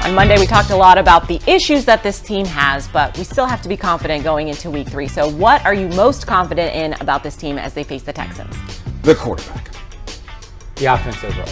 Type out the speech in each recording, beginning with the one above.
On Monday, we talked a lot about the issues that this team has, but we still have to be confident going into week 3. So what are you most confident in about this team as they face the Texans? The quarterback. The offense overall.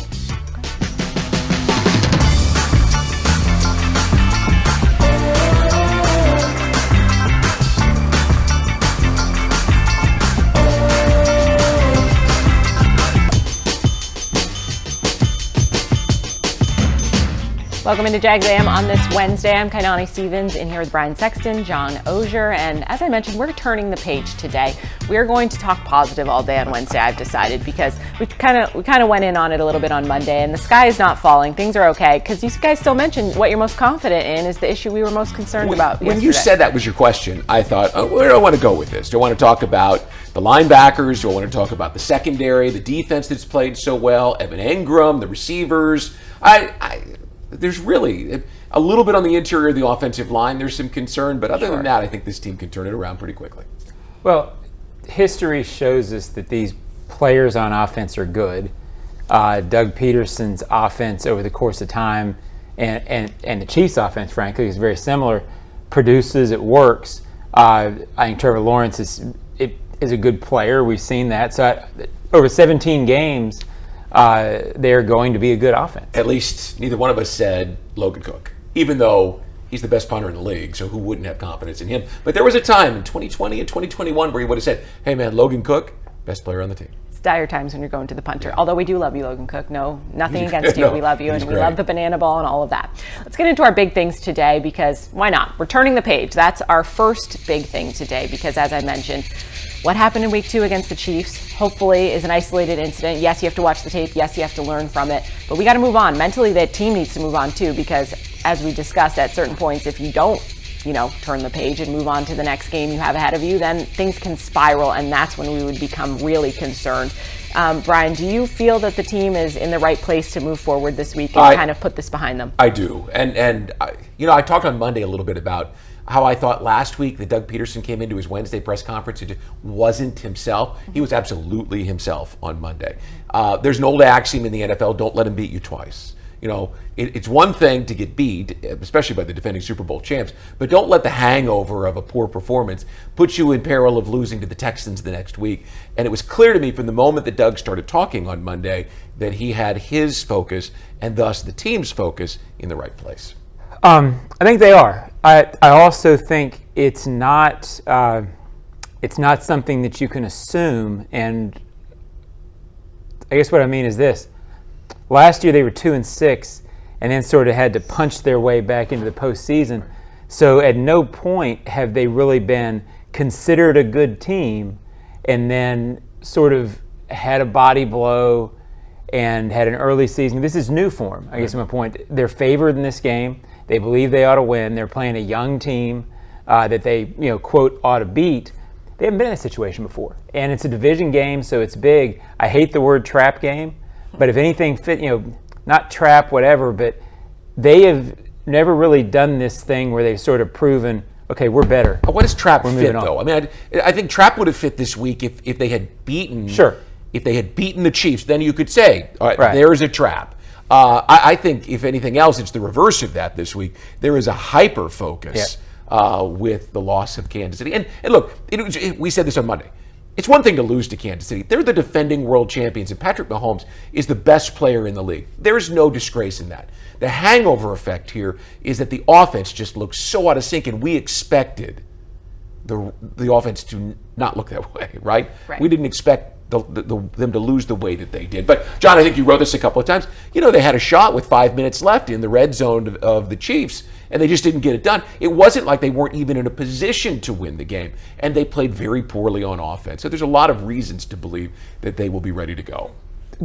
Welcome into Jags A.M. on this Wednesday. I'm Kainani Stevens in here with Brian Sexton, John Oehser, and as I mentioned, we're turning the page today. We're going to talk positive all day on Wednesday, I've decided, because we kind of went in on it a little bit on Monday, and the sky is not falling. Things are okay, because you guys still mentioned what you're most confident in is the issue we were most concerned about When yesterday. you said that was your question, I thought, where do I want to go with this? Do I want to talk about the linebackers? Do I want to talk about the secondary, the defense that's played so well, Evan Engram, the receivers? There's really a little bit on the interior of the offensive line. There's some concern, but other than that, I think this team can turn it around pretty quickly. Well, history shows us that these players on offense are good. Doug Peterson's offense over the course of time and the Chiefs' offense, frankly, is very similar. Produces, it works. I think Trevor Lawrence is a good player. We've seen that. So over 17 games, they're going to be a good offense. At least neither one of us said Logan Cook, even though he's the best punter in the league, so who wouldn't have confidence in him? But there was a time in 2020 and 2021 where he would have said, hey man, Logan Cook, best player on the team. It's dire times when you're going to the punter. Although we do love you, Logan Cook. No, nothing against you. We love you, and we love the banana ball and all of that. Let's get into our big things today, because why not? We're turning the page. That's our first big thing today, because as I mentioned, what happened in week 2 against the Chiefs hopefully is an isolated incident. Yes, you have to watch the tape. Yes, you have to learn from it. But we got to move on. Mentally, that team needs to move on too, because as we discussed at certain points, if you don't, turn the page and move on to the next game you have ahead of you, then things can spiral, and that's when we would become really concerned. Brian, do you feel that the team is in the right place to move forward this week and kind of put this behind them? I do. And I talked on Monday a little bit about how I thought last week that Doug Peterson came into his Wednesday press conference and just wasn't himself. He was absolutely himself on Monday. There's an old axiom in the NFL, don't let him beat you twice. It's one thing to get beat, especially by the defending Super Bowl champs, but don't let the hangover of a poor performance put you in peril of losing to the Texans the next week. And it was clear to me from the moment that Doug started talking on Monday that he had his focus and thus the team's focus in the right place. I think they are. I also think it's not something that you can assume. And I guess what I mean is this. Last year they were 2-6 and then sort of had to punch their way back into the postseason. So at no point have they really been considered a good team and then sort of had a body blow and had an early season. This is new for them, I guess my point. They're favored in this game. They believe they ought to win. They're playing a young team that they, quote, ought to beat. They haven't been in a situation before. And it's a division game, so it's big. I hate the word trap game, but if anything fit, not trap, whatever, but they have never really done this thing where they've sort of proven, okay, we're better. What does trap fit, though? I mean, I think trap would have fit this week if they had beaten. Sure. If they had beaten the Chiefs, then you could say, all right. There's a trap. I think, if anything else, it's the reverse of that this week. There is a hyper focus with the loss of Kansas City. And look, we said this on Monday. It's one thing to lose to Kansas City. They're the defending world champions, and Patrick Mahomes is the best player in the league. There is no disgrace in that. The hangover effect here is that the offense just looks so out of sync, and we expected the offense to not look that way, right? We didn't expect them to lose the way that they did. But, John, I think you wrote this a couple of times. They had a shot with 5 minutes left in the red zone of the Chiefs, and they just didn't get it done. It wasn't like they weren't even in a position to win the game, and they played very poorly on offense. So there's a lot of reasons to believe that they will be ready to go.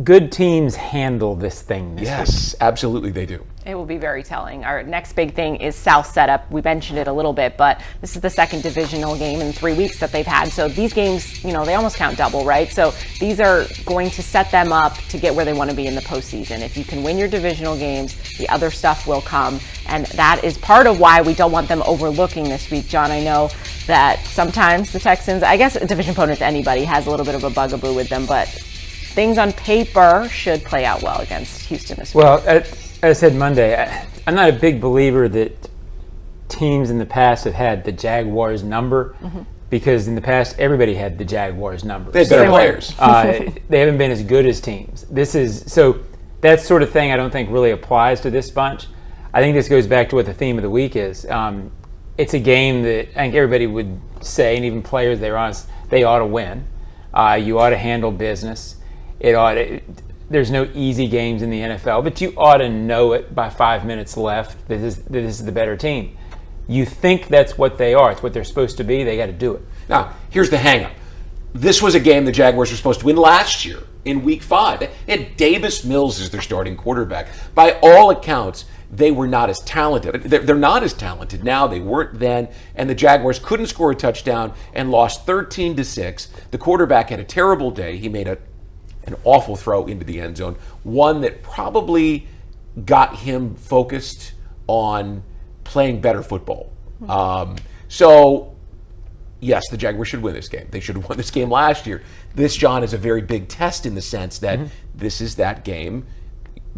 Good teams handle this thing. Yes, absolutely they do. It will be very telling. Our next big thing is South setup. We mentioned it a little bit, but this is the second divisional game in 3 weeks that they've had. So these games, they almost count double, right? So these are going to set them up to get where they want to be in the postseason. If you can win your divisional games, the other stuff will come. And that is part of why we don't want them overlooking this week. John, I know that sometimes the Texans, I guess a division opponent to anybody, has a little bit of a bugaboo with them, but things on paper should play out well against Houston this week. Well, as I said Monday, I'm not a big believer that teams in the past have had the Jaguars number, because in the past everybody had the Jaguars number. They had better players. They haven't been as good as teams. So that sort of thing I don't think really applies to this bunch. I think this goes back to what the theme of the week is. It's a game that I think everybody would say, and even players, they ought to win. You ought to handle business. There's no easy games in the NFL, but you ought to know it by 5 minutes left that this is the better team. You think that's what they are. It's what they're supposed to be. They got to do it. Now, here's the hang-up. This was a game the Jaguars were supposed to win last year in Week 5. They had Davis Mills as their starting quarterback. By all accounts, they were not as talented. They're not as talented now. They weren't then. And the Jaguars couldn't score a touchdown and lost 13-6. The quarterback had a terrible day. He made an awful throw into the end zone, one that probably got him focused on playing better football. So, yes, the Jaguars should win this game. They should have won this game last year. This, John, is a very big test in the sense that this is that game.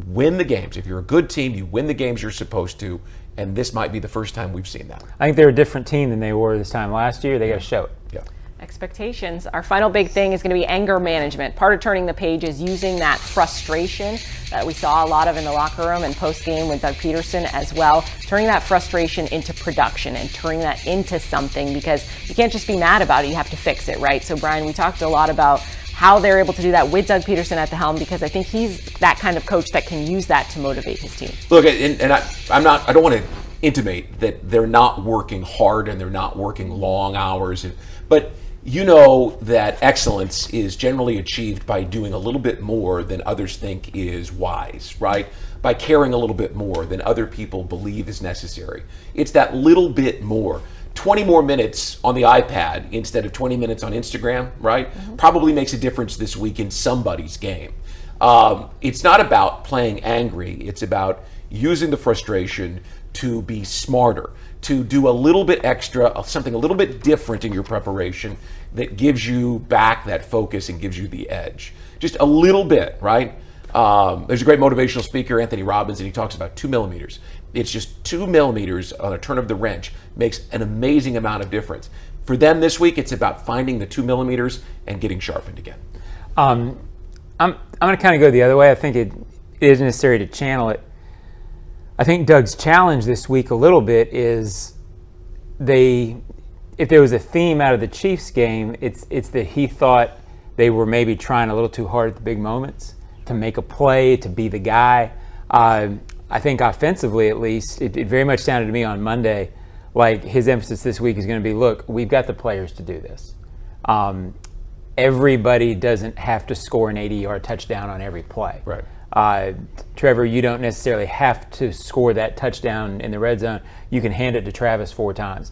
Win the games. If you're a good team, you win the games you're supposed to, and this might be the first time we've seen that. I think they're a different team than they were this time last year. They got to show it. Yeah. Expectations. Our final big thing is going to be anger management. Part of turning the page is using that frustration that we saw a lot of in the locker room and post-game with Doug Peterson as well. Turning that frustration into production and turning that into something, because you can't just be mad about it. You have to fix it, right? So, Brian, we talked a lot about how they're able to do that with Doug Peterson at the helm, because I think he's that kind of coach that can use that to motivate his team. Look, and I don't want to intimate that they're not working hard and they're not working long hours, but you know that excellence is generally achieved by doing a little bit more than others think is wise, right? By caring a little bit more than other people believe is necessary. It's that little bit more. 20 more minutes on the iPad instead of 20 minutes on Instagram, right? Probably makes a difference this week in somebody's game. It's not about playing angry. It's about using the frustration to be smarter, to do a little bit extra, something a little bit different in your preparation that gives you back that focus and gives you the edge. Just a little bit, right? There's a great motivational speaker, Anthony Robbins, and he talks about 2 millimeters. It's just 2 millimeters on a turn of the wrench makes an amazing amount of difference. For them this week, it's about finding the 2 millimeters and getting sharpened again. I'm going to kind of go the other way. I think it is necessary to channel it. I think Doug's challenge this week a little bit is if there was a theme out of the Chiefs game, it's that he thought they were maybe trying a little too hard at the big moments to make a play, to be the guy. I think offensively, at least, it very much sounded to me on Monday like his emphasis this week is going to be, look, we've got the players to do this. Everybody doesn't have to score an 80-yard touchdown on every play. Right. Trevor, you don't necessarily have to score that touchdown in the red zone. You can hand it to Travis 4 times.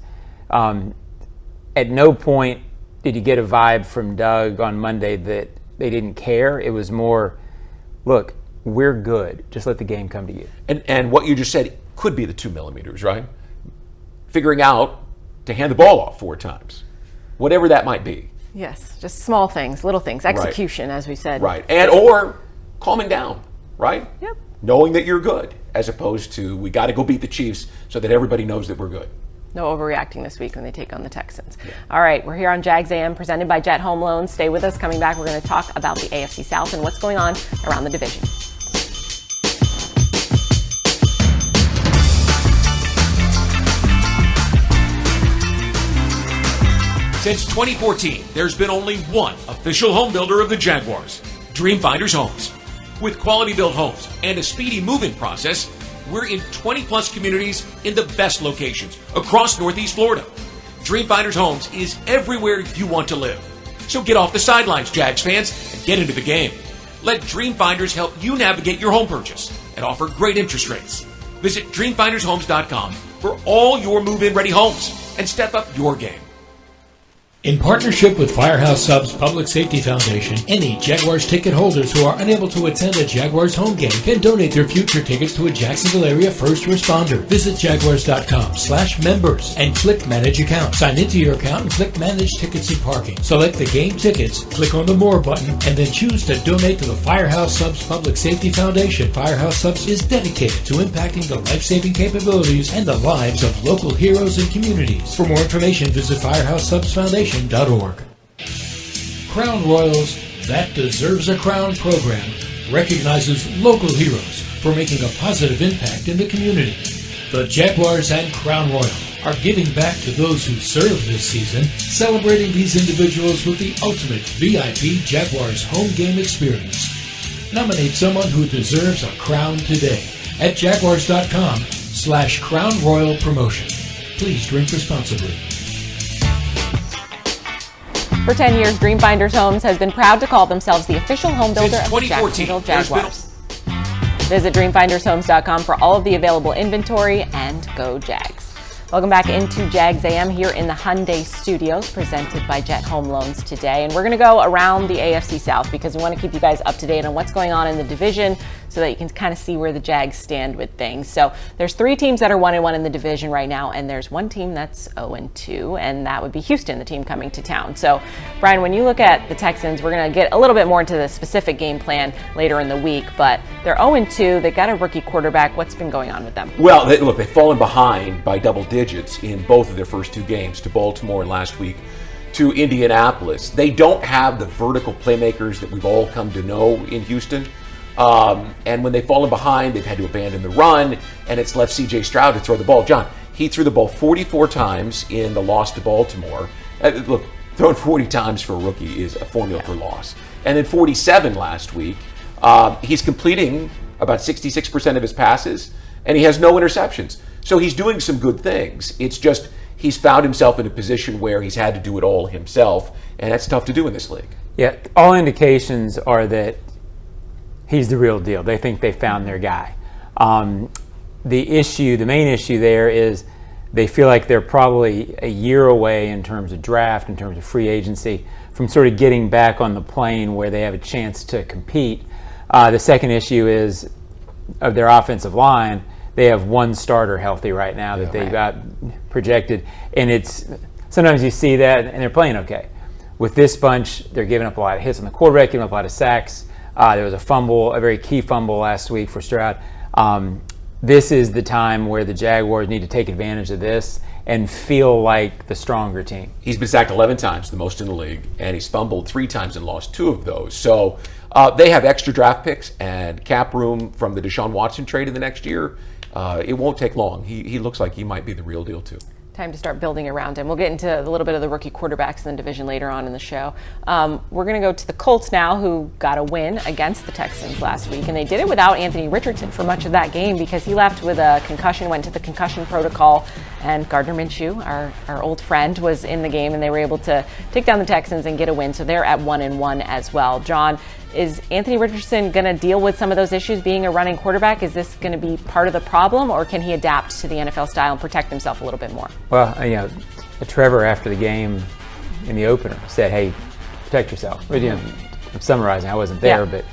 At no point did you get a vibe from Doug on Monday that they didn't care. It was more, look, we're good. Just let the game come to you. And what you just said could be the 2 millimeters, right? Figuring out to hand the ball off 4 times, whatever that might be. Yes, just small things, little things, execution, as we said. Right, and or calming down, right? Yep. Knowing that you're good, as opposed to we got to go beat the Chiefs so that everybody knows that we're good. No overreacting this week when they take on the Texans. Yeah. All right, we're here on Jags A.M. presented by Jet HomeLoans. Stay with us. Coming back, we're going to talk about the AFC South and what's going on around the division. Since 2014, there's been only one official home builder of the Jaguars, Dreamfinders Homes. With quality-built homes and a speedy move-in process, we're in 20-plus communities in the best locations across Northeast Florida. Dreamfinders Homes is everywhere you want to live. So get off the sidelines, Jags fans, and get into the game. Let Dreamfinders help you navigate your home purchase and offer great interest rates. Visit DreamfindersHomes.com for all your move-in ready homes and step up your game. In partnership with Firehouse Subs Public Safety Foundation, any Jaguars ticket holders who are unable to attend a Jaguars home game can donate their future tickets to a Jacksonville area first responder. Visit jaguars.com/members and click Manage Account. Sign into your account and click Manage Tickets and Parking. Select the game tickets, click on the More button, and then choose to donate to the Firehouse Subs Public Safety Foundation. Firehouse Subs is dedicated to impacting the life-saving capabilities and the lives of local heroes and communities. For more information, visit firehousesubsfoundation.org. Crown Royals That Deserves a Crown program recognizes local heroes for making a positive impact in the community. The Jaguars and Crown Royal are giving back to those who served this season, celebrating these individuals with the ultimate VIP Jaguars home game experience. Nominate someone who deserves a crown today at jaguars.com/Crown Royal Promotion. Please drink responsibly. For 10 years, Dreamfinders Homes has been proud to call themselves the official home builder of the 2014, Jacksonville Jaguars. Visit dreamfindershomes.com for all of the available inventory, and go Jags. Welcome back into Jags A.M. here in the Hyundai Studios, presented by Jet HomeLoans today. And we're going to go around the AFC South because we want to keep you guys up to date on what's going on in the division so that you can kind of see where the Jags stand with things. So there's 3 teams that are 1-1 in the division right now, and there's one team that's 0-2, and that would be Houston, the team coming to town. So, Brian, when you look at the Texans, we're going to get a little bit more into the specific game plan later in the week, but they're 0-2. They got a rookie quarterback. What's been going on with them? Well, they've fallen behind by double digits in both of their first 2 games, to Baltimore and last week to Indianapolis. They don't have the vertical playmakers that we've all come to know in Houston. And when they've fallen behind, they've had to abandon the run, and it's left C.J. Stroud to throw the ball. John, he threw the ball 44 times in the loss to Baltimore. Look, throwing 40 times for a rookie is a formula for loss. And then 47 last week. He's completing about 66% of his passes, and he has no interceptions. So he's doing some good things. It's just he's found himself in a position where he's had to do it all himself, and that's tough to do in this league. Yeah, all indications are that he's the real deal. They think they found their guy. The main issue there is they feel like they're probably a year away in terms of draft, in terms of free agency, from sort of getting back on the plane where they have a chance to compete. The second issue is of their offensive line. They have one starter healthy right now that they've got projected. And it's sometimes you see that and they're playing okay. With this bunch, they're giving up a lot of hits on the quarterback, giving up a lot of sacks. There was a fumble, a very key fumble last week for Stroud. This is the time where the Jaguars need to take advantage of this and feel like the stronger team. He's been sacked 11 times, the most in the league, and he's fumbled 3 times and lost 2 of those. So they have extra draft picks and cap room from the Deshaun Watson trade in the next year. It won't take long. He looks like he might be the real deal, too. Time to start building around him. We'll get into a little bit of the rookie quarterbacks in the division later on in the show. We're going to go to the Colts now, who got a win against the Texans last week, and they did it without Anthony Richardson for much of that game because he left with a concussion, went to the concussion protocol, and Gardner Minshew, our old friend, was in the game, and they were able to take down the Texans and get a win. So they're at 1-1 as well. John, is Anthony Richardson going to deal with some of those issues being a running quarterback? Is this going to be part of the problem, or can he adapt to the NFL style and protect himself a little bit more? Well, Trevor after the game in the opener said, "Hey, protect yourself." I'm summarizing. I wasn't there, but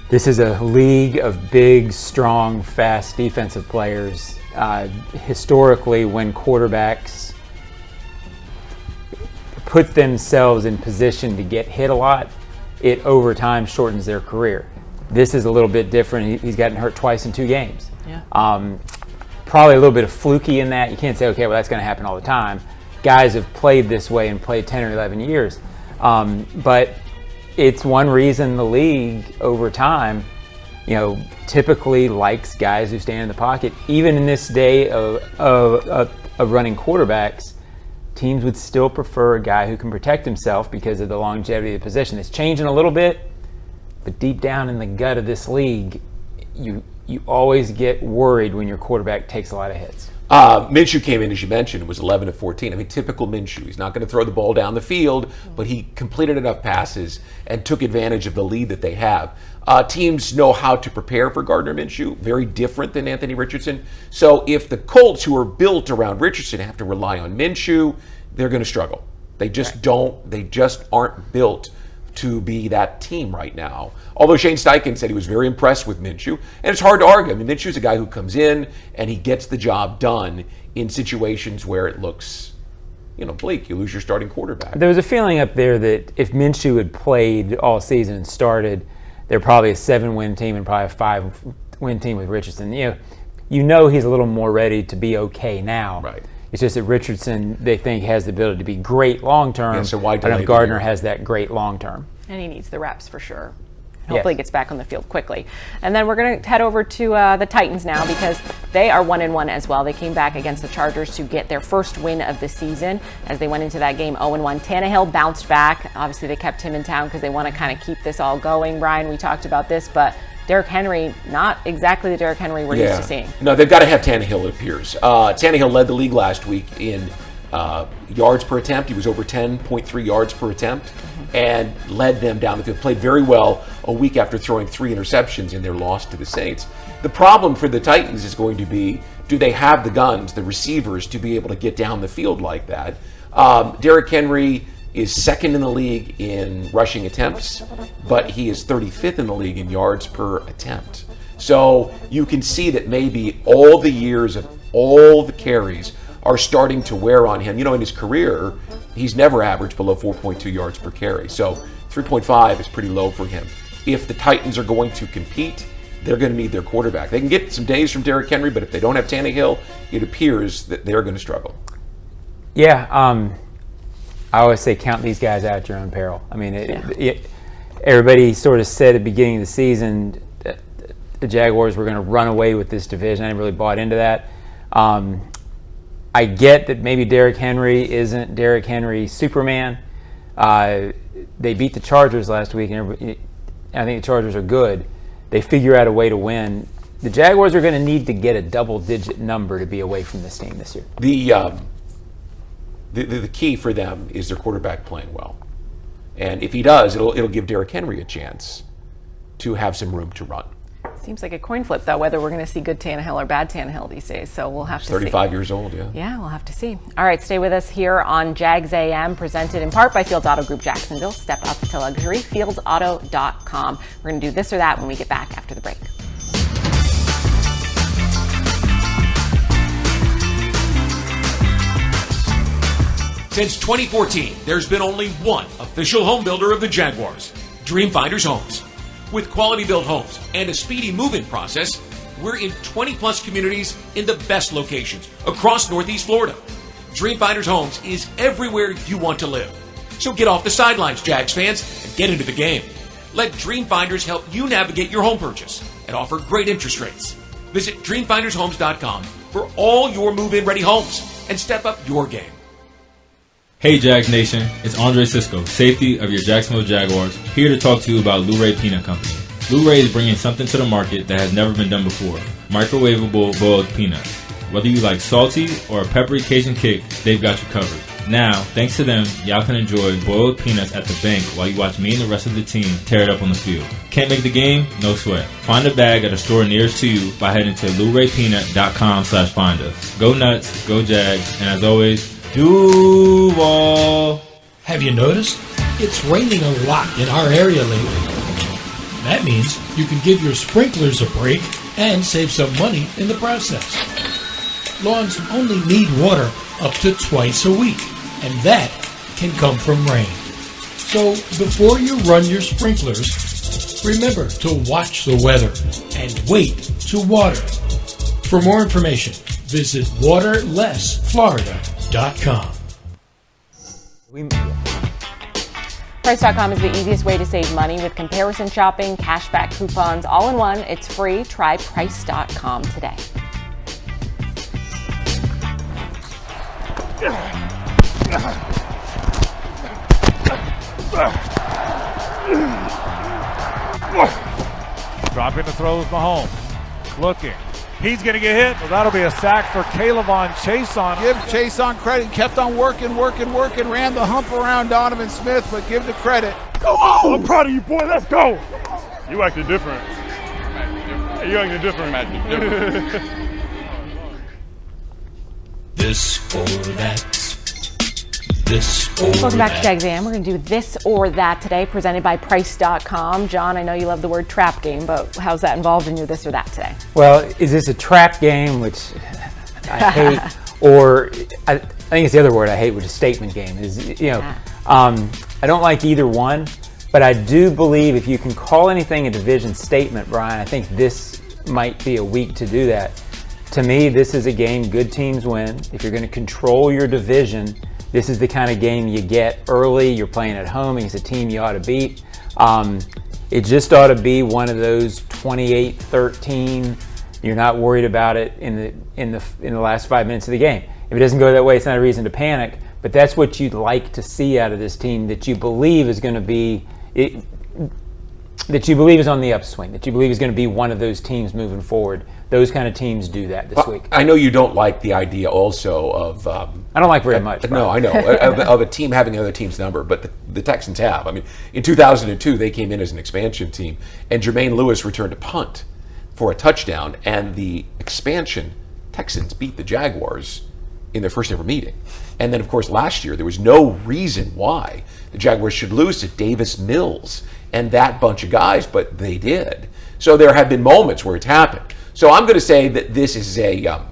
this is a league of big, strong, fast defensive players. Historically, when quarterbacks put themselves in position to get hit a lot, it over time shortens their career. This is a little bit different. He's gotten hurt twice in 2 games. Yeah. Probably a little bit of fluky in that. You can't say, okay, well, that's going to happen all the time. Guys have played this way and played 10 or 11 years. But it's one reason the league over time, typically likes guys who stand in the pocket. Even in this day of running quarterbacks, teams would still prefer a guy who can protect himself because of the longevity of the position. It's changing a little bit, but deep down in the gut of this league, you always get worried when your quarterback takes a lot of hits. Minshew came in, as you mentioned, was 11 of 14. I mean, typical Minshew. He's not going to throw the ball down the field, but he completed enough passes and took advantage of the lead that they have. Teams know how to prepare for Gardner Minshew, very different than Anthony Richardson. So if the Colts, who are built around Richardson, have to rely on Minshew, they're going to struggle. They just don't. They just aren't built to be that team right now. Although Shane Steichen said he was very impressed with Minshew, and it's hard to argue. I mean, Minshew's a guy who comes in and he gets the job done in situations where it looks, bleak. You lose your starting quarterback. There was a feeling up there that if Minshew had played all season and started, they're probably a 7-win team and probably a 5-win team with Richardson. You know he's a little more ready to be okay now. Right. It's just that Richardson, they think, has the ability to be great long-term. Yeah, so why I don't know delay if Gardner the year? has that great long-term. And he needs the reps for sure. Hopefully Yes. he gets back on the field quickly. And then we're going to head over to the Titans now because they are 1-1 as well. They came back against the Chargers to get their first win of the season as they went into that game 0-1. Tannehill bounced back. Obviously they kept him in town because they want to kind of keep this all going. Brian, we talked about this, but Derrick Henry, not exactly the Derrick Henry we're used to seeing. No, they've got to have Tannehill, it appears. Tannehill led the league last week in yards per attempt. He was over 10.3 yards per attempt and led them down the field. Played very well a week after throwing 3 interceptions in their loss to the Saints. The problem for the Titans is going to be, do they have the guns, the receivers, to be able to get down the field like that? Derrick Henry is second in the league in rushing attempts, but he is 35th in the league in yards per attempt. So you can see that maybe all the years of all the carries are starting to wear on him. In his career, he's never averaged below 4.2 yards per carry. So 3.5 is pretty low for him. If the Titans are going to compete, they're going to need their quarterback. They can get some days from Derrick Henry, but if they don't have Tannehill, it appears that they're going to struggle. Yeah, I always say count these guys out at your own peril. I mean, everybody sort of said at the beginning of the season that the Jaguars were going to run away with this division. I didn't really bought into that. I get that maybe Derrick Henry isn't Derrick Henry Superman. They beat the Chargers last week, and I think the Chargers are good. They figure out a way to win. The Jaguars are going to need to get a double-digit number to be away from this team this year. The key for them is their quarterback playing well. And if he does, it'll give Derrick Henry a chance to have some room to run. Seems like a coin flip, though, whether we're going to see good Tannehill or bad Tannehill these days. So we'll have to see. 35 years old, yeah. Yeah, we'll have to see. All right, stay with us here on Jags A.M., presented in part by Fields Auto Group Jacksonville. Step up to luxury, fieldsauto.com. We're going to do this or that when we get back after the break. Since 2014, there's been only one official home builder of the Jaguars, Dream Finders Homes. With quality built homes and a speedy move-in process, we're in 20-plus communities in the best locations across Northeast Florida. Dream Finders Homes is everywhere you want to live. So get off the sidelines, Jags fans, and get into the game. Let Dream Finders help you navigate your home purchase and offer great interest rates. Visit DreamFindersHomes.com for all your move-in ready homes and step up your game. Hey Jags Nation, it's Andre Sisco, safety of your Jacksonville Jaguars, here to talk to you about Luray Peanut Company. Luray is bringing something to the market that has never been done before, microwavable boiled peanuts. Whether you like salty or a peppery Cajun kick, they've got you covered. Now, thanks to them, y'all can enjoy boiled peanuts at the bank while you watch me and the rest of the team tear it up on the field. Can't make the game? No sweat. Find a bag at a store nearest to you by heading to LurayPeanut.com/find us. Go nuts, go Jags, and as always, Duval. Have you noticed? It's raining a lot in our area lately. That means you can give your sprinklers a break and save some money in the process. Lawns only need water up to twice a week, and that can come from rain. So before you run your sprinklers, remember to watch the weather and wait to water. For more information, visit waterlessflorida.com. Price.com is the easiest way to save money with comparison shopping, cashback coupons, all in one. It's free. Try Price.com today. Dropping the throws, Mahomes. Looking. He's going to get hit. Well, that'll be a sack for Caleb Chase on. Give Chase on credit. Kept on working. Ran the hump around Donovan Smith, but give the credit. Come on! I'm proud of you, boy. Let's go. You acted different. You acted different. This or that. this or Welcome back to that. Jags A.M. We're going to do this or that today, presented by Price.com. John, I know you love the word trap game, but how's that involved in your this or that today? Well, is this a trap game, which I hate, or I think it's the other word I hate, which is statement game. I don't like either one, but I do believe if you can call anything a division statement, Brian, I think this might be a week to do that. To me, this is a game good teams win. If you're going to control your division, this is the kind of game you get early. You're playing at home against a team you ought to beat. It just ought to be one of those 28-13. You're not worried about it in the last 5 minutes of the game. If it doesn't go that way, it's not a reason to panic. But that's what you'd like to see out of this team that you believe is going to be that you believe is on the upswing. That you believe is going to be one of those teams moving forward. Those kind of teams do that this week. I know you don't like the idea also of... I don't like very much. No, I know. of a team having another team's number, but the Texans have. I mean, in 2002, they came in as an expansion team, and Jermaine Lewis returned a punt for a touchdown, and the expansion Texans beat the Jaguars in their first ever meeting. And then, of course, last year, there was no reason why the Jaguars should lose to Davis Mills and that bunch of guys, but they did. So there have been moments where it's happened. So I'm going to say that this is a, I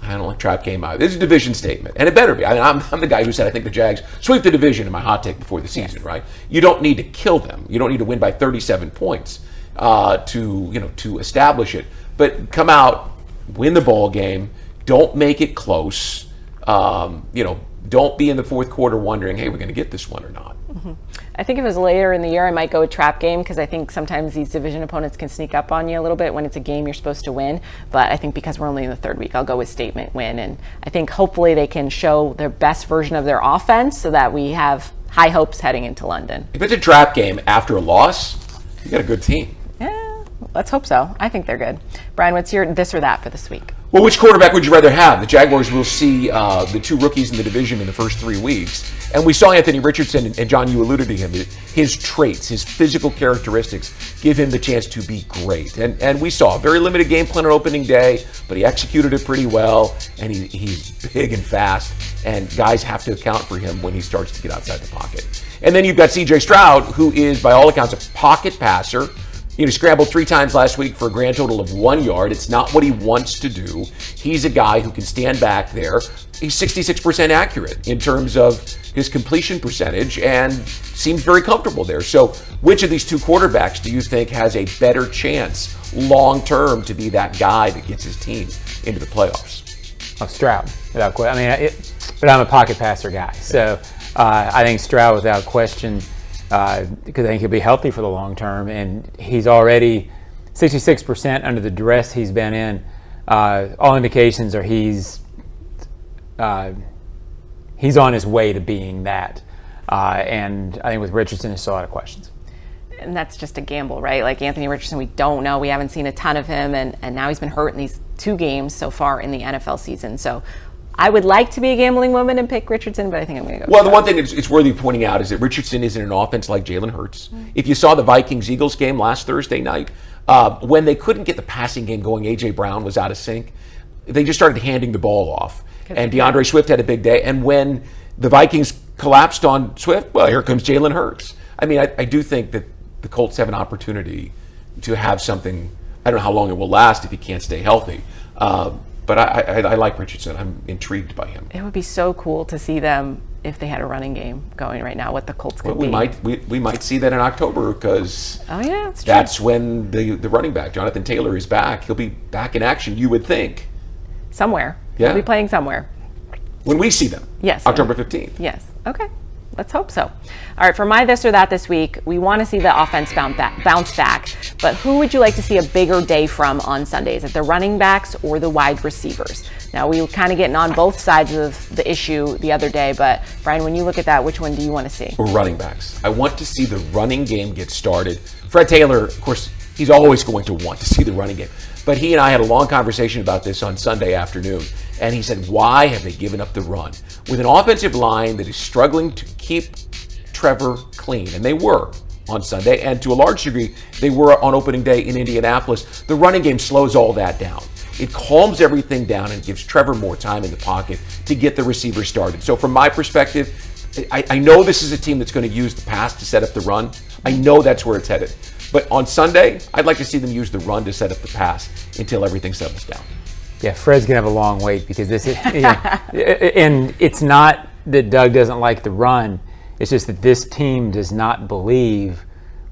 don't like trap game either. This is a division statement, and it better be. I mean, I'm the guy who said I think the Jags sweep the division in my hot take before the season, right? You don't need to kill them. You don't need to win by 37 points to establish it. But come out, win the ball game. Don't make it close. Don't be in the fourth quarter wondering, hey, we're going to get this one or not. Mm-hmm. I think if it was later in the year, I might go with trap game because I think sometimes these division opponents can sneak up on you a little bit when it's a game you're supposed to win. But I think because we're only in the third week, I'll go with statement win. And I think hopefully they can show their best version of their offense so that we have high hopes heading into London. If it's a trap game after a loss, you got a good team. Yeah, let's hope so. I think they're good. Brian, what's your this or that for this week? Well, which quarterback would you rather have? The Jaguars will see the two rookies in the division in the first 3 weeks. And we saw Anthony Richardson, and John, you alluded to him, his traits, his physical characteristics give him the chance to be great. And we saw a very limited game plan on opening day, but he executed it pretty well, and he's big and fast, and guys have to account for him when he starts to get outside the pocket. And then you've got C.J. Stroud, who is, by all accounts, a pocket passer. He scrambled 3 times last week for a grand total of 1 yard. It's not what he wants to do. He's a guy who can stand back there. He's 66% accurate in terms of his completion percentage and seems very comfortable there. So which of these two quarterbacks do you think has a better chance long term to be that guy that gets his team into the playoffs? Oh, Stroud, without question. But I'm a pocket passer guy. So I think Stroud, without question, because I think he'll be healthy for the long term, and he's already 66% under the duress he's been in. All indications are he's on his way to being that. And I think with Richardson, there's still a lot of questions. And that's just a gamble, right? Like Anthony Richardson, we don't know. We haven't seen a ton of him, and now he's been hurt in these 2 games so far in the NFL season. So I would like to be a gambling woman and pick Richardson, but I think I'm going to go. Well, the one thing it's worthy of pointing out is that Richardson isn't an offense like Jalen Hurts. Mm-hmm. If you saw the Vikings-Eagles game last Thursday night, when they couldn't get the passing game going, A.J. Brown was out of sync. They just started handing the ball off. And DeAndre Swift had a big day. And when the Vikings collapsed on Swift, well, here comes Jalen Hurts. I mean, I do think that the Colts have an opportunity to have something. I don't know how long it will last if he can't stay healthy. But I like Richardson. I'm intrigued by him. It would be so cool to see them if they had a running game going right now. What the Colts could be. We might see that in October because that's when the running back Jonathan Taylor is back. He'll be back in action. You would think somewhere. Yeah, he'll be playing somewhere when we see them. Yes, October 15th. Yes. Okay. Let's hope so. All right, for my this or that this week, we want to see the offense bounce back. But who would you like to see a bigger day from on Sunday? Is it the running backs or the wide receivers? Now, we were kind of getting on both sides of the issue the other day, but Brian, when you look at that, which one do you want to see? Running backs. I want to see the running game get started. Fred Taylor, of course, he's always going to want to see the running game. But he and I had a long conversation about this on Sunday afternoon. And he said, why have they given up the run? With an offensive line that is struggling to keep Trevor clean, and they were on Sunday, and to a large degree, they were on opening day in Indianapolis, the running game slows all that down. it calms everything down and gives Trevor more time in the pocket to get the receiver started. So from my perspective, I know this is a team that's going to use the pass to set up the run. I know that's where it's headed. But on Sunday, I'd like to see them use the run to set up the pass until everything settles down. Yeah, Fred's going to have a long wait because this is, and it's not that Doug doesn't like the run. It's just that this team does not believe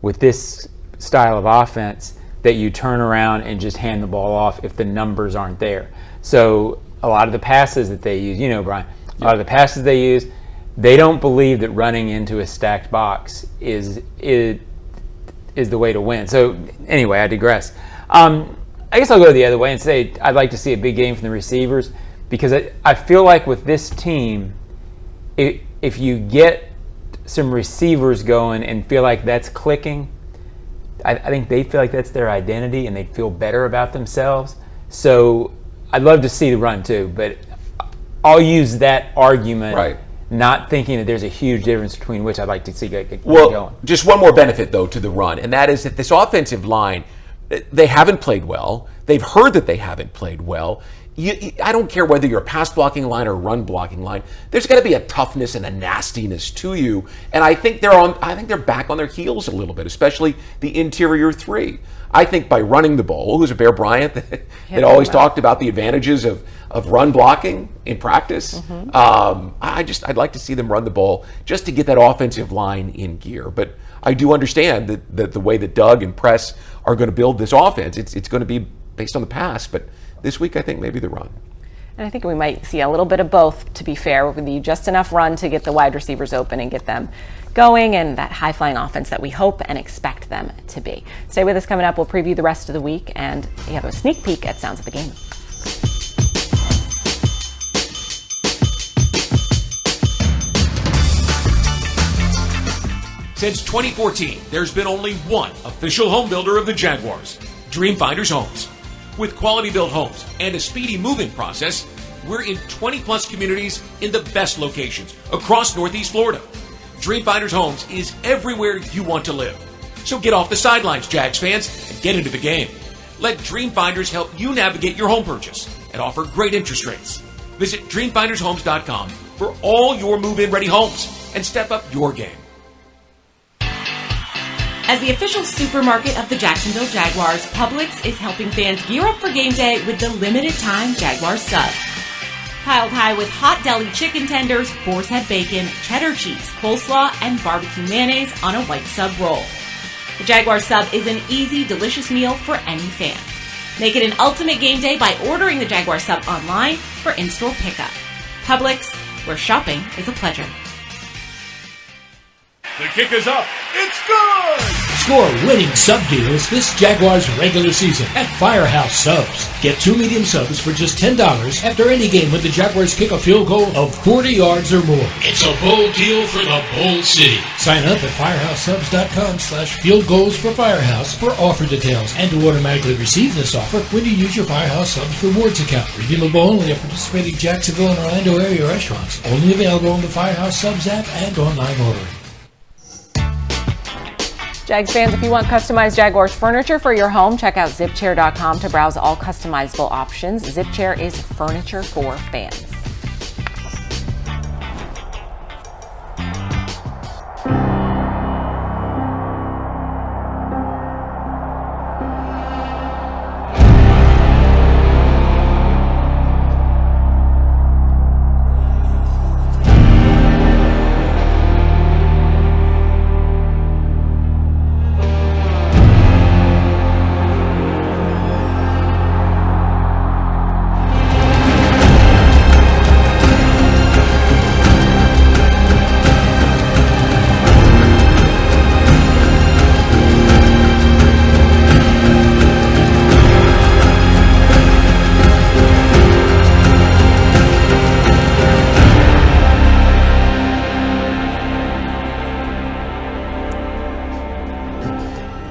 with this style of offense that you turn around and just hand the ball off if the numbers aren't there. So a lot of the passes that they use, Brian, a lot of the passes they use, they don't believe that running into a stacked box is the way to win. So anyway, I digress. I guess I'll go the other way and say I'd like to see a big game from the receivers because I feel like with this team, if you get some receivers going and feel like that's clicking, I think they feel like that's their identity and they feel better about themselves. So I'd love to see the run too, but I'll use that argument, not thinking that there's a huge difference between which I'd like to see going. Well, just one more benefit though to the run, and that is that this offensive line, they haven't played well. They've heard that they haven't played well. I don't care whether you're a pass blocking line or a run blocking line. There's got to be a toughness and a nastiness to you, and I think they're back on their heels a little bit, especially the interior three. I think by running the ball, who's a Bear Bryant that always talked about the advantages of run blocking in practice. I'd like to see them run the ball just to get that offensive line in gear. But I do understand that the way that Doug and Press are going to build this offense, it's going to be based on the pass. But this week, I think maybe the run. And I think we might see a little bit of both, to be fair, with the just enough run to get the wide receivers open and get them going, and that high-flying offense that we hope and expect them to be. Stay with us. Coming up, we'll preview the rest of the week, and we have a sneak peek at Sounds of the Game. Since 2014, there's been only one official home builder of the Jaguars, Dream Finders Homes. With quality-built homes and a speedy move-in process, we're in 20-plus communities in the best locations across Northeast Florida. Dream Finders Homes is everywhere you want to live. So get off the sidelines, Jags fans, and get into the game. Let Dream Finders help you navigate your home purchase and offer great interest rates. Visit DreamFindersHomes.com for all your move-in ready homes and step up your game. As the official supermarket of the Jacksonville Jaguars, Publix is helping fans gear up for game day with the limited-time Jaguars sub. Piled high with hot deli chicken tenders, boar's head bacon, cheddar cheese, coleslaw, and barbecue mayonnaise on a white sub roll. The Jaguars sub is an easy, delicious meal for any fan. Make it an ultimate game day by ordering the Jaguars sub online for in-store pickup. Publix, where shopping is a pleasure. The kick is up. It's good! Score winning sub deals this Jaguars regular season at Firehouse Subs. Get 2 medium subs for just $10 after any game when the Jaguars kick a field goal of 40 yards or more. It's a bold deal for the bold city. Sign up at firehouseSubs.com/field goals for Firehouse for offer details and to automatically receive this offer when you use your Firehouse Subs rewards account. Redeemable only at participating Jacksonville and Orlando area restaurants. Only available on the Firehouse Subs app and online ordering. Jags fans, if you want customized Jaguars furniture for your home, check out ZipChair.com to browse all customizable options. ZipChair is furniture for fans.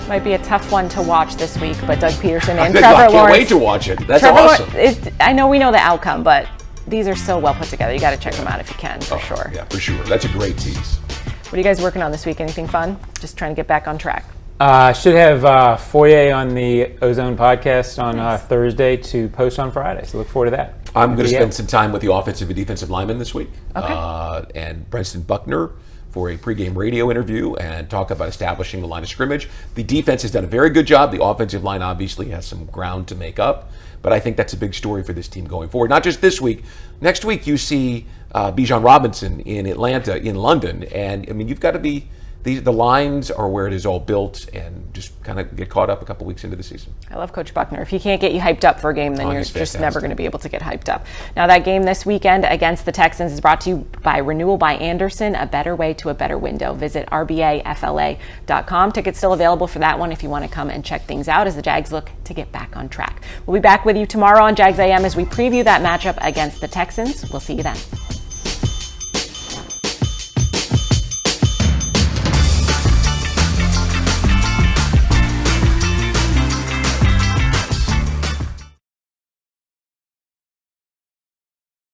Might be a tough one to watch this week, but Doug Peterson and Trevor Lawrence. I can't wait to watch it. That's awesome. I know we know the outcome, but these are so well put together. You got to check them out if you can, for sure. Yeah, for sure. That's a great tease. What are you guys working on this week? Anything fun? Just trying to get back on track. Should have Foyer on the Ozone podcast on Thursday to post on Friday. So look forward to that. I'm going to spend some time with the offensive and defensive linemen this week. Okay. And Preston Buckner for a pregame radio interview and talk about establishing the line of scrimmage. The defense has done a very good job. The offensive line obviously has some ground to make up. But I think that's a big story for this team going forward. Not just this week. Next week you see Bijan Robinson in Atlanta, in London. And, I mean, you've got to be... The lines are where it is all built, and just kind of get caught up a couple weeks into the season. I love Coach Buckner. If he can't get you hyped up for a game, then you're just never going to be able to get hyped up. Now, that game this weekend against the Texans is brought to you by Renewal by Anderson, a better way to a better window. Visit rbafla.com. Tickets still available for that one if you want to come and check things out as the Jags look to get back on track. We'll be back with you tomorrow on Jags A.M. as we preview that matchup against the Texans. We'll see you then.